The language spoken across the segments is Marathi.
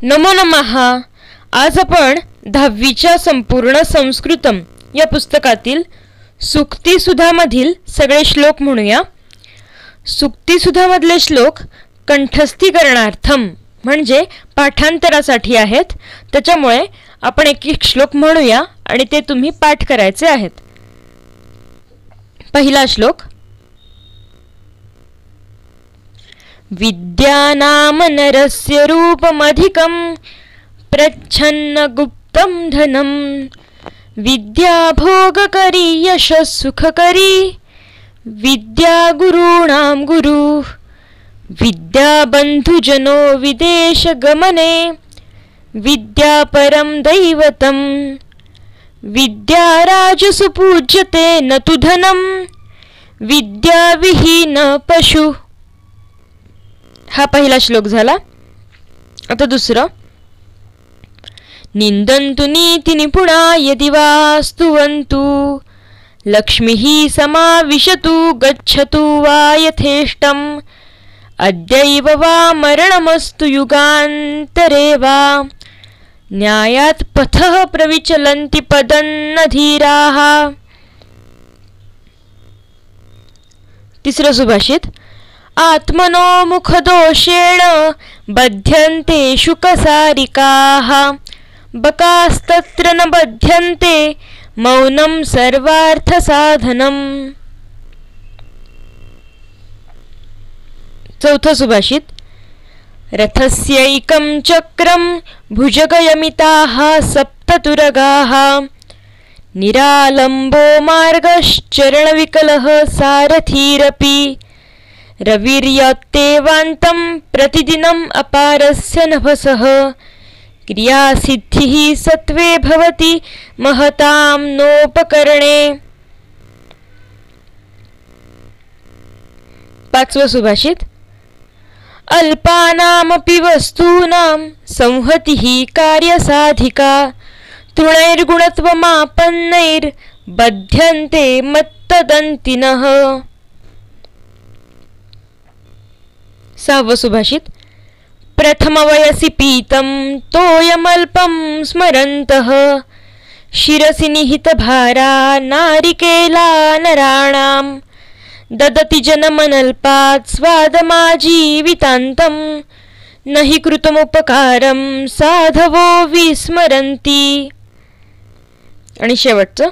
नमो नमः। आज आपण 10वीच्या संपूर्ण संस्कृतम या पुस्तकातील सूक्तिसुधामधील सगळे श्लोक म्हणूया। सूक्तिसुधामधले श्लोक कंठस्थीकरणार्थम म्हणजे पाठांतरासाठी आहेत, त्याच्यामुळे आपण एक एक श्लोक म्हणूया आणि ते तुम्ही पाठ करायचे आहेत। पहिला श्लोक। विद्यानाम नरस्य रूपमधिकं प्रच्छन्न गुप्तं धनं विद्या भोगकरी यशस्सुखकरी विद्या गुरूणां गुरु विद्या बन्धुजनो विदेशगमने विद्या परं दैवतं विद्या राजसु पूज्यते न तु धनं विद्या विहीन पशु। हा पहिला श्लोक झाला। आता दुसरा। निंदन्तु नीति निपुणा यदि वा स्तुवन्तु लक्ष्मीः समाविशतु गच्छतु वा यथेष्टम् अद्यैव वा मरणमस्तु युगान्तरे वा न्यायात् पथः प्रविचलन्ति पदन्नधीराः। तिसरं सुभाषित। आत्मनो मुखदोषेण बध्यन्ते शुकसारिकाः बकास्तत्र न बध्यन्ते मौनं सर्वार्थसाधनम्। चौथं सुभाषित। रथस्यैकं चक्रं भुजगयमिताः सप्ततुरगाः निरालम्बो मार्गश्चरणविकलः सारथीरपि रविर्यत्तेवान्तं प्रतिदिनम् अपारस्य नभसः क्रियासिद्धिः सत्वे भवति महतां नोपकरणे। पाचवं सुभाषित। अल्पानामपि वस्तूनां संहतिः कार्यसाधिका तृणैर्गुणत्वमापन्नैर्बध्यन्ते मत्तदन्तिनः। सहावं सुभाषित। प्रथमवयसि पीतं तोयमल्पं स्मरन्तः शिरसि निहितभारा नारिकेला नराणां ददति जनमनल्पात् स्वादमाजीवितान्तं न हि कृतमुपकारं साधवो विस्मरन्ति। आणि शेवटचं।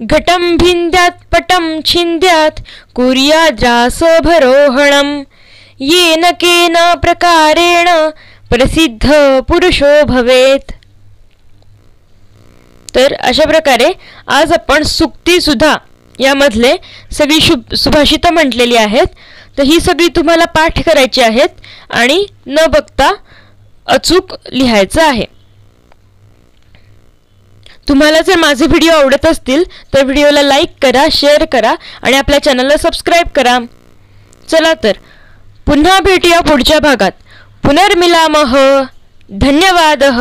घटं भिन्द्यात् पटं छिन्द्यात् कुर्याद्रासभरोहणं येन केन प्रकारेण प्रसिद्ध पुरुषो भवेत्। तर अशा प्रकारे आज आपण सूक्तिसुधा यामधले सगळी सुभाषित म्हटलेली आहेत। तर ही सगळी तुम्हाला पाठ करायची आहेत आणि न बघता अचूक लिहायचं आहे। तुम्हाला जर माझे व्हिडिओ आवडत असतील तर व्हिडिओला लाईक करा, शेअर करा आणि आपल्या चॅनलला सबस्क्राईब करा। चला तर पुन्हा भेटूया पुढच्या भागात। पुनर्मिलामः। धन्यवादः।